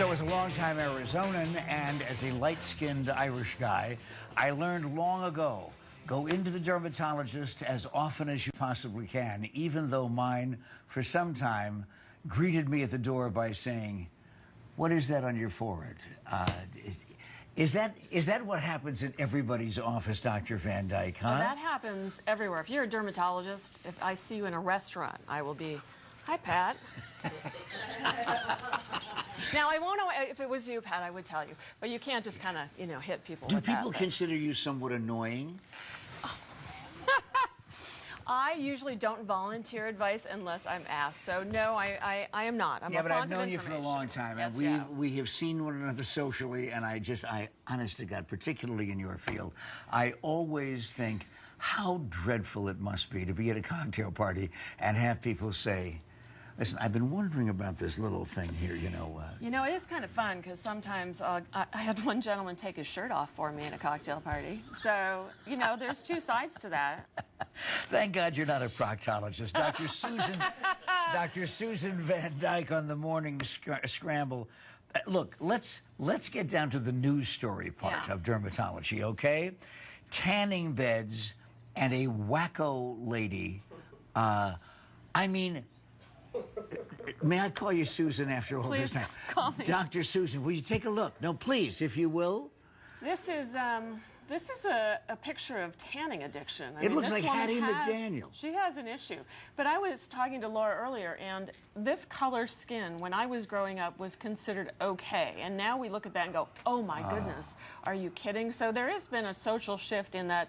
So as a longtime Arizonan and as a light-skinned Irish guy, I learned long ago, go into the dermatologist as often as you possibly can, even though mine, for some time, greeted me at the door by saying, "What is that on your forehead?" Is that what happens in everybody's office, Dr. Van Dyke, huh? Well, that happens everywhere. If you're a dermatologist, if I see you in a restaurant, I will be, "Hi, Pat." Now, I won't know if it was you, Pat, I would tell you. But you can't just kind of, hit people Do with that. people consider you somewhat annoying? I usually don't volunteer advice unless I'm asked. So, no, I am not. I'm a but font I've known you for a long time, yes, and we have seen one another socially, and I honest to God, particularly in your field, I always think how dreadful it must be to be at a cocktail party and have people say, "Listen, I've been wondering about this little thing here, it is kind of fun because sometimes I had one gentleman take his shirt off for me at a cocktail party. So, there's two sides to that. Thank God you're not a proctologist. Dr. Susan Van Dyke on the morning scramble. Look, let's get down to the news story part of dermatology, okay? Tanning beds and a wacko lady. May I call you Susan after all this time? Call me. Dr. Susan, will you take a look? No, please, if you will. This is a picture of tanning addiction. It looks like Hattie McDaniel. She has an issue. But I was talking to Laura earlier, and this color skin, when I was growing up, was considered okay. And now we look at that and go, oh my goodness, are you kidding? So there has been a social shift in that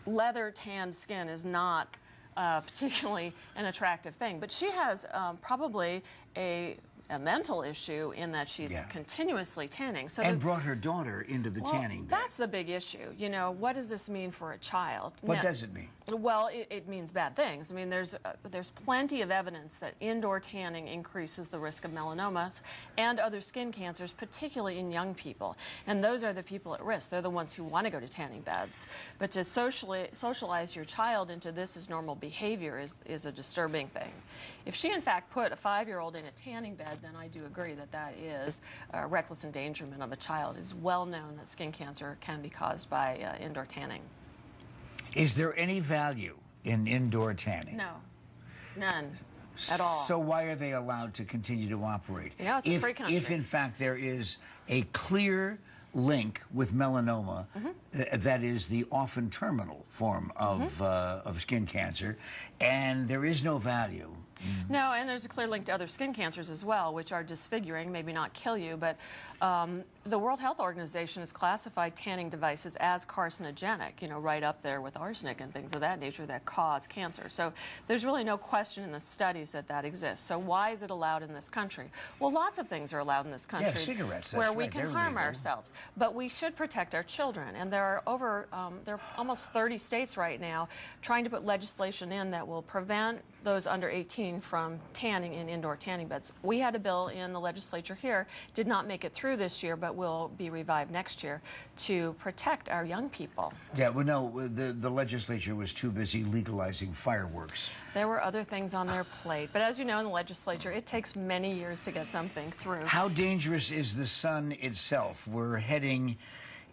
leather tanned skin is not particularly an attractive thing. But she has probably a mental issue in that she's continuously tanning. So and brought her daughter into the tanning bed. That's the big issue. What does this mean for a child? What does it mean? Well, it means bad things. I mean, there's plenty of evidence that indoor tanning increases the risk of melanomas and other skin cancers, particularly in young people. And those are the people at risk. They're the ones who want to go to tanning beds. But to socialize your child into this as normal behavior is a disturbing thing. If she, in fact, put a 5-year-old in a tanning bed, then I do agree that that is reckless endangerment of a child. It's well known that skin cancer can be caused by indoor tanning. Is there any value in indoor tanning? No, none at all. So why are they allowed to continue to operate? It's a free country. If in fact there is a clear link with melanoma, that is the often terminal form of skin cancer, and there is no value. No, and there's a clear link to other skin cancers as well, which are disfiguring, maybe not kill you, but the World Health Organization has classified tanning devices as carcinogenic, right up there with arsenic and things of that nature that cause cancer. So there's really no question in the studies that exists. So why is it allowed in this country? Well, lots of things are allowed in this country. Yeah, cigarettes, where that's we right, can they're harm legal. ourselves. But we should protect our children. And there are almost 30 states right now trying to put legislation in that will prevent those under 18 from tanning in indoor tanning beds. We had a bill in the legislature here, did not make it through this year, but will be revived next year to protect our young people. Yeah, well, no, the legislature was too busy legalizing fireworks. There were other things on their plate. But as you know, in the legislature, it takes many years to get something through. How dangerous is the sun itself? We're heading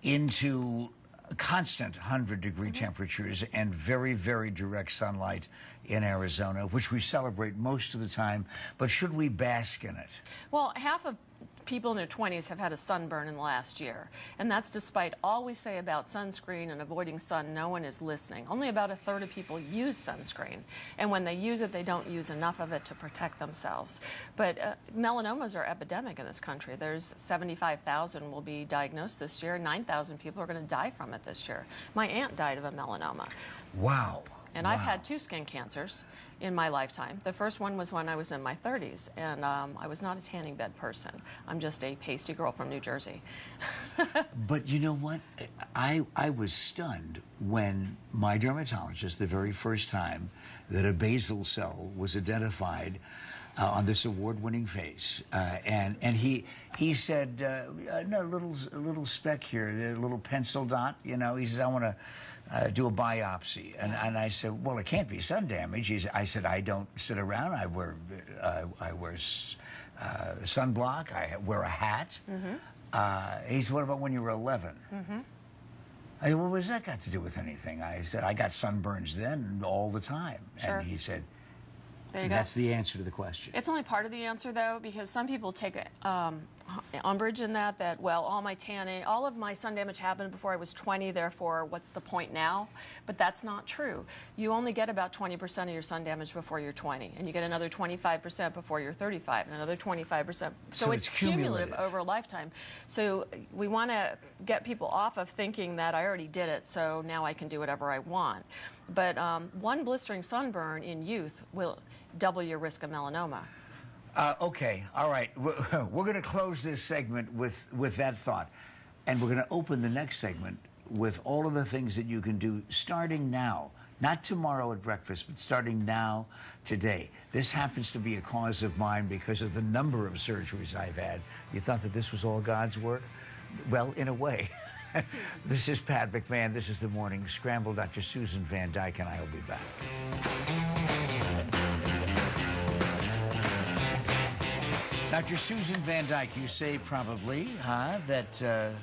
into constant 100-degree temperatures and very, very direct sunlight in Arizona, which we celebrate most of the time. But should we bask in it? Well, half of people in their 20s have had a sunburn in the last year. And that's despite all we say about sunscreen and avoiding sun, no one is listening. Only about 1/3 of people use sunscreen. And when they use it, they don't use enough of it to protect themselves. But melanomas are epidemic in this country. There's 75,000 will be diagnosed this year. 9,000 people are going to die from it this year. My aunt died of a melanoma. Wow. And I've had 2 skin cancers in my lifetime. The first one was when I was in my 30s, and I was not a tanning bed person. I'm just a pasty girl from New Jersey. But you know what? I was stunned when my dermatologist, the very first time that a basal cell was identified on this award-winning face, and he said, no, a little speck here, a little pencil dot, He says, I want to do a biopsy, and I said, well, it can't be sun damage. I said, I don't sit around. I wear sunblock. I wear a hat. He said, what about when you were 11? I said, well, what has that got to do with anything? I said, I got sunburns then all the time. Sure. And he said, There you and go. that's the answer to the question. It's only part of the answer, though, because some people take umbrage in that, well, all of my sun damage happened before I was 20, therefore, what's the point now? But that's not true. You only get about 20% of your sun damage before you're 20, and you get another 25% before you're 35, and another 25%. So it's cumulative over a lifetime. So we want to get people off of thinking that I already did it, so now I can do whatever I want. But one blistering sunburn in youth will double your risk of melanoma. Okay, all right. We're going to close this segment with that thought. And we're going to open the next segment with all of the things that you can do starting now. Not tomorrow at breakfast, but starting now, today. This happens to be a cause of mine because of the number of surgeries I've had. You thought that this was all God's work? Well, in a way. This is Pat McMahon. This is The Morning Scramble. Dr. Susan Van Dyke and I will be back. Dr. Susan Van Dyke, you say probably, that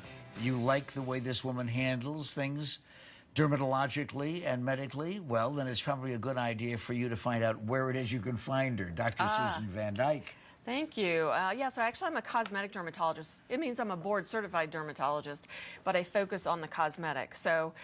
you like the way this woman handles things dermatologically and medically. Well, then it's probably a good idea for you to find out where it is you can find her. Dr. Susan Van Dyke. Thank you. So actually I'm a cosmetic dermatologist. It means I'm a board certified dermatologist, but I focus on the cosmetic. So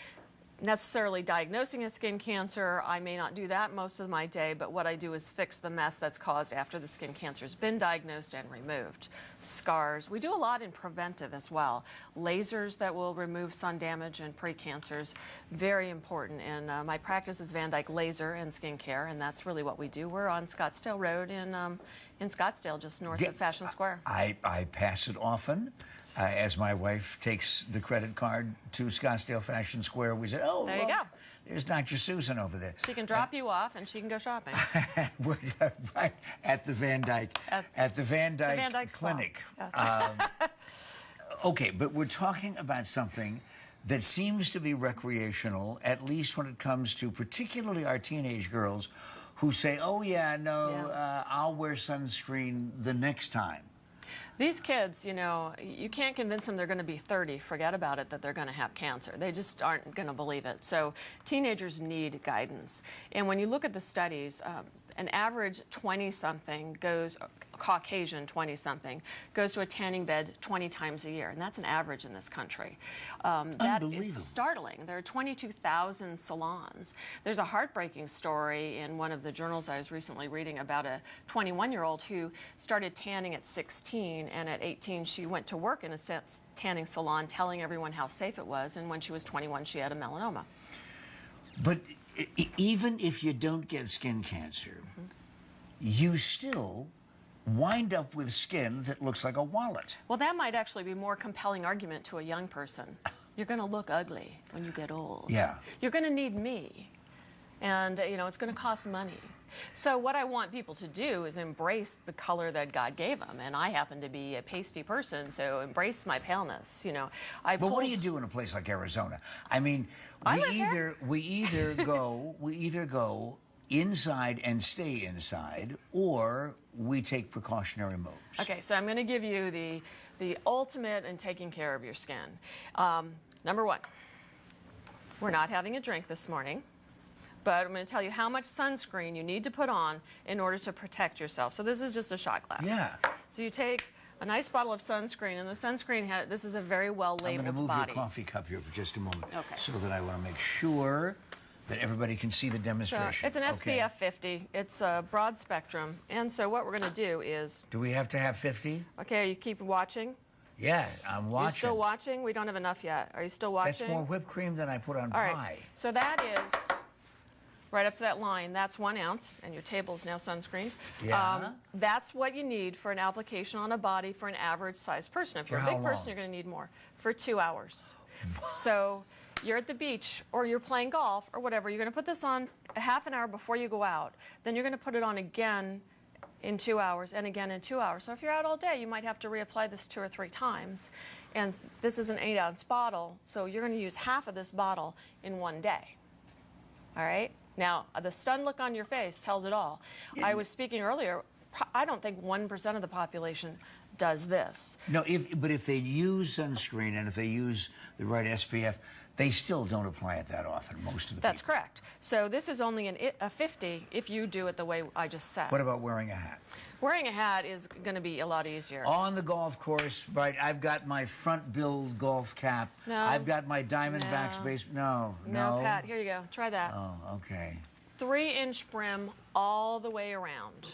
necessarily diagnosing a skin cancer, I may not do that most of my day, but what I do is fix the mess that's caused after the skin cancer's been diagnosed and removed. Scars. We do a lot in preventive as well. Lasers that will remove sun damage and precancers, very important. And my practice is Van Dyke Laser and Skincare, and that's really what we do. We're on Scottsdale Road in Scottsdale, just north of Fashion Square. I pass it often. As my wife takes the credit card to Scottsdale Fashion Square, we say, oh, there you go. There's Dr. Susan over there. She can drop you off and she can go shopping. Right, at the Van Dyke, at the Van Dyke Clinic. Yes. Okay, but we're talking about something that seems to be recreational, at least when it comes to particularly our teenage girls who say, oh, yeah, no, I'll wear sunscreen the next time. These kids, you know, you can't convince them they're going to be 30. Forget about it that they're going to have cancer. They just aren't going to believe it. So teenagers need guidance. And when you look at the studies, an average 20-something goes, Caucasian 20-something, goes to a tanning bed 20 times a year. And that's an average in this country. That is startling. There are 22,000 salons. There's a heartbreaking story in one of the journals I was recently reading about a 21-year-old who started tanning at 16, and at 18 she went to work in a tanning salon telling everyone how safe it was, and when she was 21 she had a melanoma. But even if you don't get skin cancer, you still wind up with skin that looks like a wallet. Well, that might actually be a more compelling argument to a young person. You're going to look ugly when you get old. Yeah. You're going to need me. And, you know, it's going to cost money. So what I want people to do is embrace the color that God gave them. And I happen to be a pasty person, so embrace my paleness, you know. But what do you do in a place like Arizona? I mean, we either go inside and stay inside, or we take precautionary moves. Okay, so I'm going to give you the ultimate in taking care of your skin. Number one, we're not having a drink this morning, but I'm going to tell you how much sunscreen you need to put on in order to protect yourself. So this is just a shot glass. Yeah. So you take a nice bottle of sunscreen, and the sunscreen this is a very well labeled body. I'm going to move your coffee cup here for just a moment, okay, so that I want to make sure that everybody can see the demonstration. So it's an SPF 50. It's a broad spectrum. And so what we're going to do is... Do we have to have 50? Okay, you keep watching. Yeah, I'm watching. You're still watching? We don't have enough yet. Are you still watching? That's more whipped cream than I put on pie. All right. So that is right up to that line. That's 1 ounce, and your table is now sunscreen. Yeah. That's what you need for an application on a body for an average-sized person. If you're a big person, you're going to need more. For 2 hours. So you're at the beach, or you're playing golf, or whatever. You're going to put this on a half an hour before you go out. Then you're going to put it on again in 2 hours, and again in 2 hours. So if you're out all day, you might have to reapply this 2 or 3 times. And this is an 8-ounce bottle, so you're going to use half of this bottle in 1 day. All right? Now, the stunned look on your face tells it all. I was speaking earlier. I don't think 1% of the population does this. No, but if they use sunscreen and if they use the right SPF, they still don't apply it that often, most of the That's people. correct. So this is only a 50 if you do it the way I just said. What about wearing a hat? Wearing a hat is going to be a lot easier. On the golf course, right, I've got my front build golf cap. No. I've got my Diamondbacks base. No. No, Pat, here you go. Try that. Oh, okay. 3-inch brim all the way around.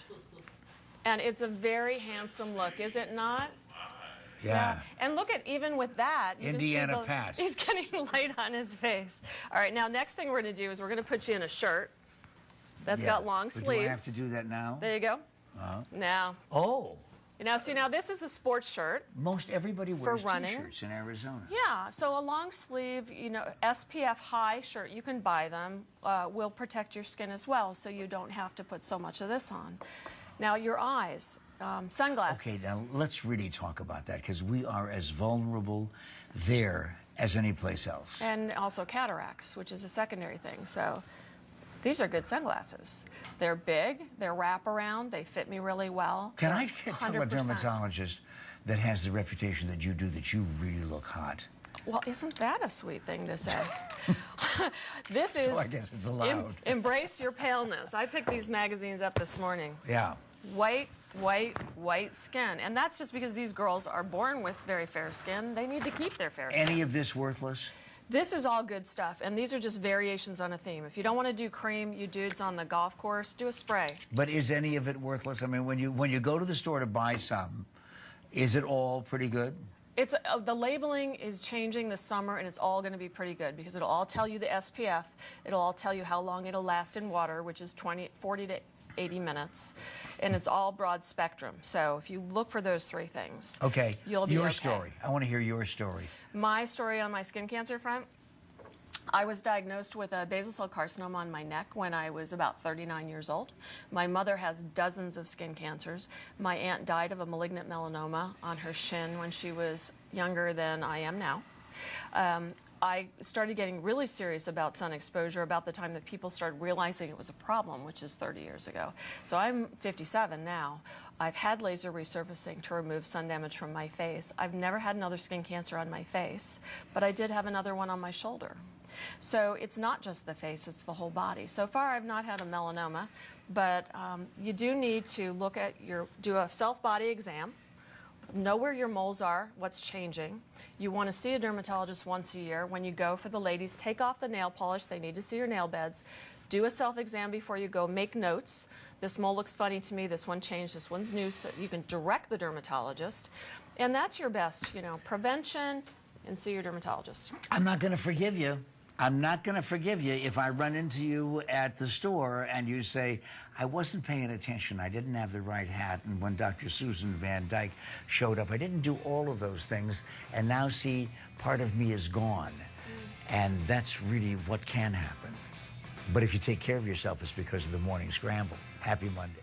And it's a very handsome look, is it not? Yeah. And look at, even with that, you can see Indiana Pat. he's getting light on his face. All right, now next thing we're going to do is we're going to put you in a shirt that's got long But sleeves. do I have to do that now? There you go. Now. Oh. Now, see, now this is a sports shirt. Most everybody wears running. T-shirts in Arizona. Yeah, so a long sleeve, you know, SPF high shirt, you can buy them, will protect your skin as well, so you don't have to put so much of this on. Now, your eyes, sunglasses. Okay, now let's really talk about that, because we are as vulnerable there as any place else. And also cataracts, which is a secondary thing. So these are good sunglasses. They're big, they're wraparound, they fit me really well. Can They're I tell a 100%. dermatologist that has the reputation that you do that you really look hot? Well, isn't that a sweet thing to say? This is, So I guess it's allowed. Embrace your paleness. I picked these magazines up this morning. Yeah. White, white, white skin. And that's just because these girls are born with very fair skin. They need to keep their fair skin. Any of this worthless? This is all good stuff, and these are just variations on a theme. If you don't want to do cream, you dudes on the golf course, do a spray. But is any of it worthless? I mean, when you go to the store to buy some, is it all pretty good? It's the labeling is changing this summer, and it's all going to be pretty good because it'll all tell you the SPF. It'll all tell you how long it'll last in water, which is 40 to 80 minutes, and it's all broad spectrum. So if you look for those 3 things, Okay. you'll be your okay. story. I want to hear your story. My story on my skin cancer front, I was diagnosed with a basal cell carcinoma on my neck when I was about 39 years old. My mother has dozens of skin cancers. My aunt died of a malignant melanoma on her shin when she was younger than I am now. I started getting really serious about sun exposure about the time that people started realizing it was a problem, which is 30 years ago. So I'm 57 now. I've had laser resurfacing to remove sun damage from my face. I've never had another skin cancer on my face, but I did have another one on my shoulder. So it's not just the face, it's the whole body. So far, I've not had a melanoma, but you do need to look at do a self-body exam, know where your moles are, what's changing. You want to see a dermatologist once a year. When you go for the ladies, take off the nail polish. They need to see your nail beds. Do a self-exam before you go. Make notes. This mole looks funny to me. This one changed. This one's new. So you can direct the dermatologist. And that's your best, prevention, and see your dermatologist. I'm not going to forgive you. I'm not going to forgive you if I run into you at the store and you say, I wasn't paying attention, I didn't have the right hat, and when Dr. Susan Van Dyke showed up, I didn't do all of those things, and now see, part of me is gone. And that's really what can happen. But if you take care of yourself, it's because of the morning scramble. Happy Monday.